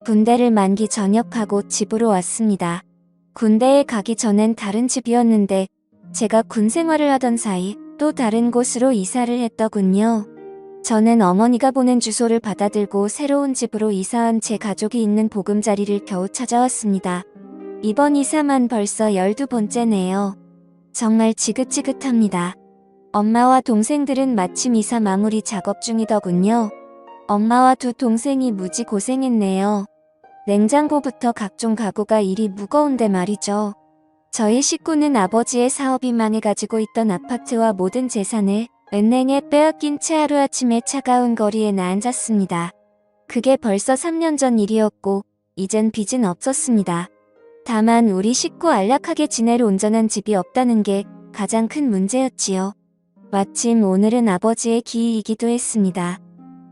군대를 만기 전역하고 집으로 왔습니다. 군대에 가기 전엔 다른 집이었는데 제가 군 생활을 하던 사이 또 다른 곳으로 이사를 했더군요. 저는 어머니가 보낸 주소를 받아들고 새로운 집으로 이사한 제 가족이 있는 보금자리를 겨우 찾아왔습니다. 이번 이사만 벌써 12번째네요. 정말 지긋지긋합니다. 엄마와 동생들은 마침 이사 마무리 작업 중이더군요. 엄마와 두 동생이 무지 고생했네요. 냉장고부터 각종 가구가 일이 무거운데 말이죠. 저희 식구는 아버지의 사업이 망해가지고 있던 아파트와 모든 재산을 은행에 빼앗긴 채 하루아침에 차가운 거리에 나앉았습니다. 그게 벌써 3년 전 일이었고 이젠 빚은 없었습니다. 다만 우리 식구 안락하게 지낼 온전한 집이 없다는 게 가장 큰 문제였지요. 마침 오늘은 아버지의 기일이기도 했습니다.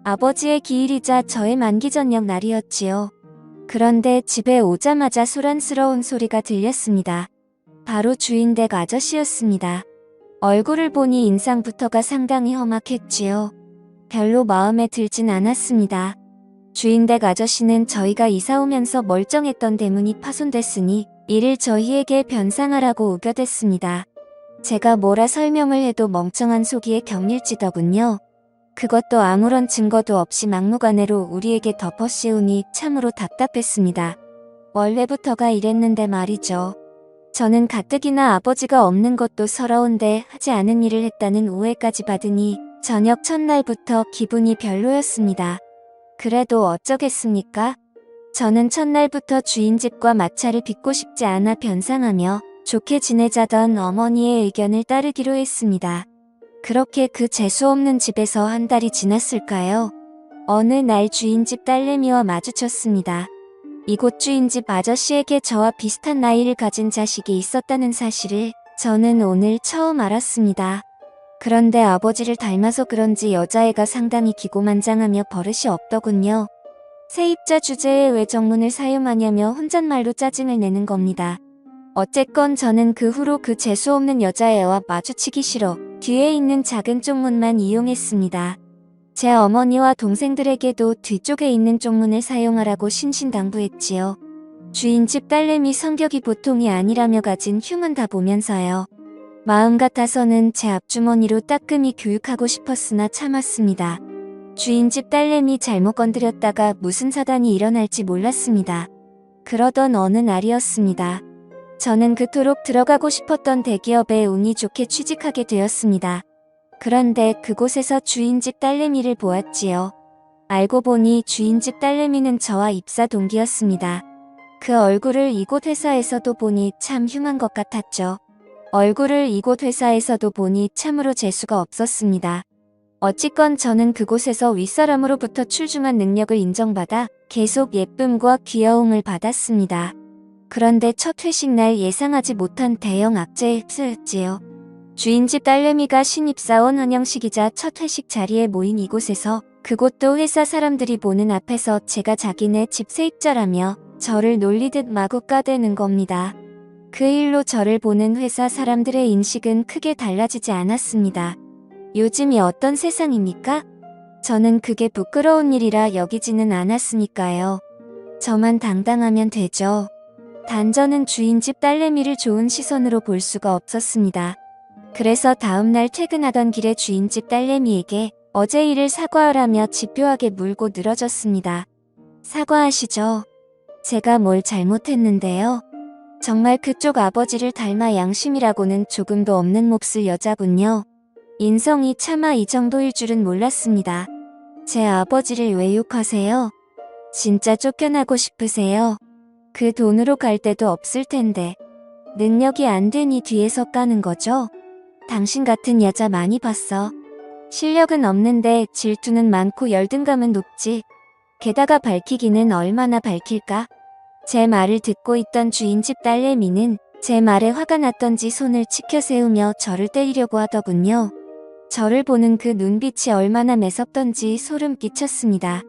아버지의 기일이자 저의 만기 전역 날이었지요. 그런데 집에 오자마자 소란스러운 소리가 들렸습니다. 바로 주인댁 아저씨였습니다. 얼굴을 보니 인상부터가 상당히 험악했지요. 별로 마음에 들진 않았습니다. 주인댁 아저씨는 저희가 이사 오면서 멀쩡했던 대문이 파손됐으니 이를 저희에게 변상하라고 우겨댔습니다. 제가 뭐라 설명을 해도 멍청한 속이에 격릴지더군요. 그것도 아무런 증거도 없이 막무가내로 우리에게 덮어씌우니 참으로 답답했습니다. 원래부터가 이랬는데 말이죠. 저는 가뜩이나 아버지가 없는 것도 서러운데 하지 않은 일을 했다는 오해까지 받으니 저녁 첫날부터 기분이 별로였습니다. 그래도 어쩌겠습니까? 저는 첫날부터 주인집과 마찰을 빚고 싶지 않아 변상하며 좋게 지내자던 어머니의 의견을 따르기로 했습니다. 그렇게 그 재수없는 집에서 한 달이 지났을까요? 어느 날 주인집 딸내미와 마주쳤습니다. 이곳 주인집 아저씨에게 저와 비슷한 나이를 가진 자식이 있었다는 사실을 저는 오늘 처음 알았습니다. 그런데 아버지를 닮아서 그런지 여자애가 상당히 기고만장하며 버릇이 없더군요. 세입자 주제에 왜 정문을 사용하냐며 혼잣말로 짜증을 내는 겁니다. 어쨌건 저는 그 후로 그 재수없는 여자애와 마주치기 싫어 뒤에 있는 작은 쪽문만 이용했습니다. 제 어머니와 동생들에게도 뒤쪽에 있는 쪽문을 사용하라고 신신당부했지요. 주인집 딸내미 성격이 보통이 아니라며 가진 흉은 다 보면서요. 마음 같아서는 제 앞주머니로 따끔히 교육하고 싶었으나 참았습니다. 주인집 딸내미 잘못 건드렸다가 무슨 사단이 일어날지 몰랐습니다. 그러던 어느 날이었습니다. 저는 그토록 들어가고 싶었던 대기업에 운이 좋게 취직하게 되었습니다. 그런데 그곳에서 주인집 딸내미를 보았지요. 알고 보니 주인집 딸내미는 저와 입사 동기였습니다. 그 얼굴을 이곳 회사에서도 보니 참 흉한 것 같았죠. 얼굴을 이곳 회사에서도 보니 참으로 재수가 없었습니다. 어찌건 저는 그곳에서 윗사람으로부터 출중한 능력을 인정받아 계속 예쁨과 귀여움을 받았습니다. 그런데 첫 회식 날 예상하지 못한 대형 악재에 휩쓸렸지요. 주인집 딸내미가 신입사원 환영식이자 첫 회식 자리에 모인 이곳에서 그곳도 회사 사람들이 보는 앞에서 제가 자기네 집 세입자라며 저를 놀리듯 마구 까대는 겁니다. 그 일로 저를 보는 회사 사람들의 인식은 크게 달라지지 않았습니다. 요즘이 어떤 세상입니까? 저는 그게 부끄러운 일이라 여기지는 않았으니까요. 저만 당당하면 되죠. 단 저는 주인집 딸내미를 좋은 시선으로 볼 수가 없었습니다. 그래서 다음날 퇴근하던 길에 주인집 딸내미에게 어제 일을 사과하라며 집요하게 물고 늘어졌습니다. 사과하시죠. 제가 뭘 잘못했는데요. 정말 그쪽 아버지를 닮아 양심이라고는 조금도 없는 몹쓸 여자군요. 인성이 차마 이 정도일 줄은 몰랐습니다. 제 아버지를 왜 욕하세요? 진짜 쫓겨나고 싶으세요? 그 돈으로 갈 데도 없을 텐데. 능력이 안 되니 뒤에서 까는 거죠? 당신 같은 여자 많이 봤어. 실력은 없는데 질투는 많고 열등감은 높지. 게다가 밝히기는 얼마나 밝힐까? 제 말을 듣고 있던 주인집 딸내미는 제 말에 화가 났던지 손을 치켜 세우며 저를 때리려고 하더군요. 저를 보는 그 눈빛이 얼마나 매섭던지 소름 끼쳤습니다.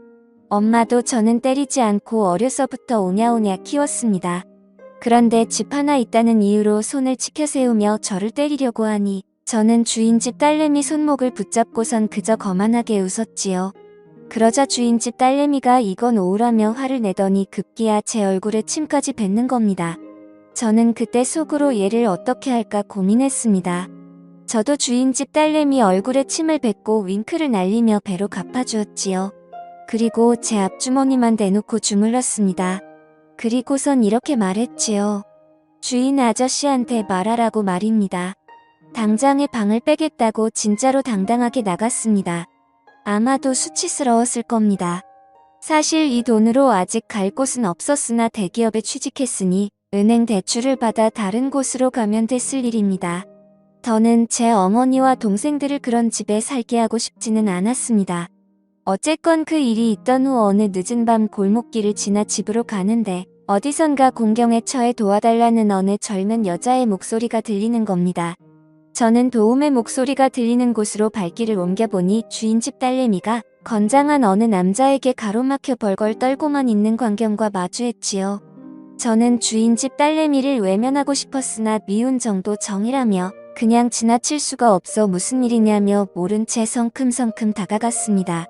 엄마도 저는 때리지 않고 어려서부터 오냐오냐 키웠습니다. 그런데 집 하나 있다는 이유로 손을 치켜 세우며 저를 때리려고 하니 저는 주인집 딸내미 손목을 붙잡고선 그저 거만하게 웃었지요. 그러자 주인집 딸내미가 이건 오우라며 화를 내더니 급기야 제 얼굴에 침까지 뱉는 겁니다. 저는 그때 속으로 얘를 어떻게 할까 고민했습니다. 저도 주인집 딸내미 얼굴에 침을 뱉고 윙크를 날리며 배로 갚아주었지요. 그리고 제 앞주머니만 대놓고 주물렀습니다. 그리고선 이렇게 말했지요. 주인 아저씨한테 말하라고 말입니다. 당장에 방을 빼겠다고 진짜로 당당하게 나갔습니다. 아마도 수치스러웠을 겁니다. 사실 이 돈으로 아직 갈 곳은 없었으나 대기업에 취직했으니 은행 대출을 받아 다른 곳으로 가면 됐을 일입니다. 저는 제 어머니와 동생들을 그런 집에 살게 하고 싶지는 않았습니다. 어쨌건 그 일이 있던 후 어느 늦은 밤 골목길을 지나 집으로 가는데 어디선가 공경에 처해 도와달라는 어느 젊은 여자의 목소리가 들리는 겁니다. 저는 도움의 목소리가 들리는 곳으로 발길을 옮겨보니 주인집 딸내미가 건장한 어느 남자에게 가로막혀 벌벌 떨고만 있는 광경과 마주했지요. 저는 주인집 딸내미를 외면하고 싶었으나 미운 정도 정이라며 그냥 지나칠 수가 없어 무슨 일이냐며 모른 채 성큼성큼 다가갔습니다.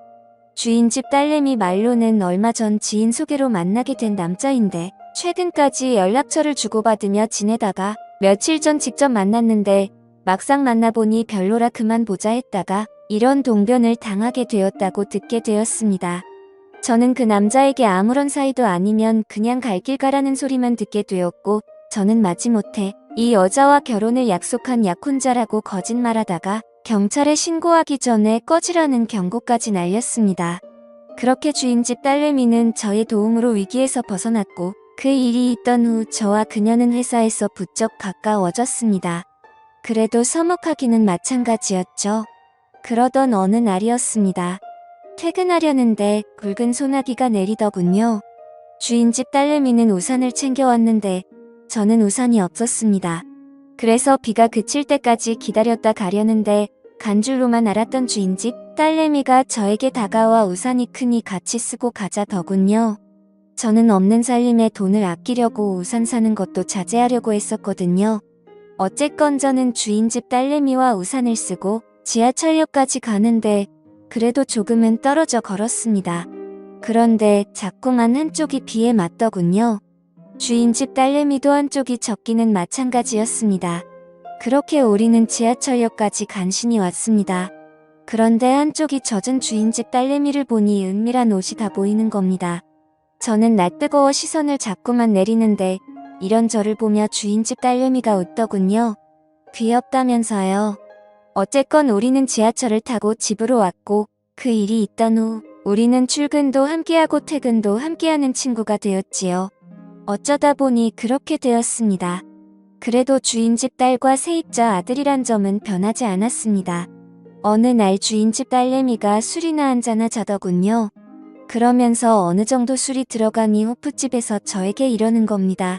주인집 딸내미 말로는 얼마 전 지인 소개로 만나게 된 남자인데 최근까지 연락처를 주고받으며 지내다가 며칠 전 직접 만났는데 막상 만나보니 별로라 그만 보자 했다가 이런 동변을 당하게 되었다고 듣게 되었습니다. 저는 그 남자에게 아무런 사이도 아니면 그냥 갈 길 가라는 소리만 듣게 되었고 저는 마지못해 이 여자와 결혼을 약속한 약혼자라고 거짓말하다가 경찰에 신고하기 전에 꺼지라는 경고까지 날렸습니다. 그렇게 주인집 딸내미는 저의 도움으로 위기에서 벗어났고 그 일이 있던 후 저와 그녀는 회사에서 부쩍 가까워졌습니다. 그래도 서먹하기는 마찬가지였죠. 그러던 어느 날이었습니다. 퇴근하려는데 굵은 소나기가 내리더군요. 주인집 딸내미는 우산을 챙겨왔는데 저는 우산이 없었습니다. 그래서 비가 그칠 때까지 기다렸다 가려는데 간 줄로만 알았던 주인집 딸내미가 저에게 다가와 우산이 크니 같이 쓰고 가자더군요. 저는 없는 살림에 돈을 아끼려고 우산 사는 것도 자제하려고 했었거든요. 어쨌건 저는 주인집 딸내미와 우산을 쓰고 지하철역까지 가는데 그래도 조금은 떨어져 걸었습니다. 그런데 자꾸만 한쪽이 비에 맞더군요. 주인집 딸내미도 한쪽이 젖기는 마찬가지였습니다. 그렇게 우리는 지하철역까지 간신히 왔습니다. 그런데 한쪽이 젖은 주인집 딸내미를 보니 은밀한 옷이 다 보이는 겁니다. 저는 낯뜨거워 시선을 자꾸만 내리는데 이런 저를 보며 주인집 딸내미가 웃더군요. 귀엽다면서요. 어쨌건 우리는 지하철을 타고 집으로 왔고 그 일이 있던 후 우리는 출근도 함께하고 퇴근도 함께하는 친구가 되었지요. 어쩌다 보니 그렇게 되었습니다. 그래도 주인집 딸과 세입자 아들이란 점은 변하지 않았습니다. 어느 날 주인집 딸내미가 술이나 한잔하자더군요. 그러면서 어느 정도 술이 들어가니 호프집에서 저에게 이러는 겁니다.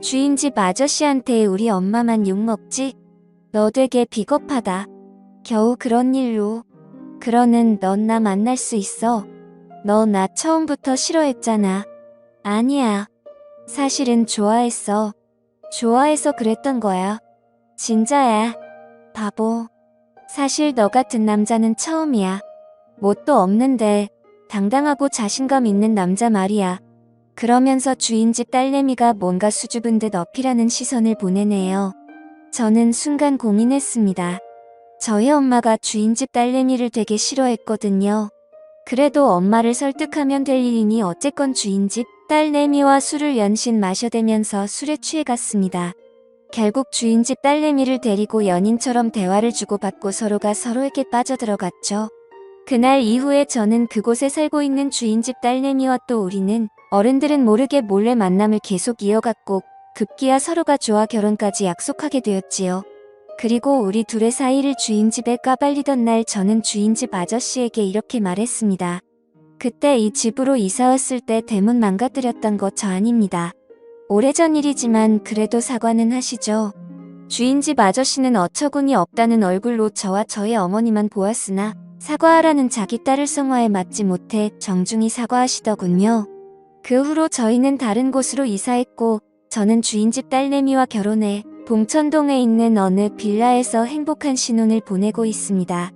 주인집 아저씨한테 우리 엄마만 욕먹지? 너 되게 비겁하다. 겨우 그런 일로. 그러는 넌 나 만날 수 있어. 너 나 처음부터 싫어했잖아. 아니야. 사실은 좋아했어. 좋아해서 그랬던 거야. 진짜야. 바보. 사실 너 같은 남자는 처음이야. 뭣도 없는데 당당하고 자신감 있는 남자 말이야. 그러면서 주인집 딸내미가 뭔가 수줍은 듯 어필하는 시선을 보내네요. 저는 순간 고민했습니다. 저희 엄마가 주인집 딸내미를 되게 싫어했거든요. 그래도 엄마를 설득하면 될 일이니 어쨌건 주인집 딸내미와 술을 연신 마셔대면서 술에 취해갔습니다. 결국 주인집 딸내미를 데리고 연인처럼 대화를 주고받고 서로가 서로에게 빠져들어갔죠. 그날 이후에 저는 그곳에 살고 있는 주인집 딸내미와 또 우리는 어른들은 모르게 몰래 만남을 계속 이어갔고 급기야 서로가 좋아 결혼까지 약속하게 되었지요. 그리고 우리 둘의 사이를 주인집에 까발리던 날 저는 주인집 아저씨에게 이렇게 말했습니다. 그때 이 집으로 이사왔을 때 대문 망가뜨렸던 거 저 아닙니다. 오래전 일이지만 그래도 사과는 하시죠. 주인집 아저씨는 어처구니 없다는 얼굴로 저와 저의 어머니만 보았으나 사과하라는 자기 딸을 성화에 맞지 못해 정중히 사과하시더군요. 그 후로 저희는 다른 곳으로 이사했고 저는 주인집 딸내미와 결혼해 봉천동에 있는 어느 빌라에서 행복한 신혼을 보내고 있습니다.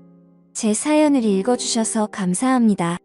제 사연을 읽어주셔서 감사합니다.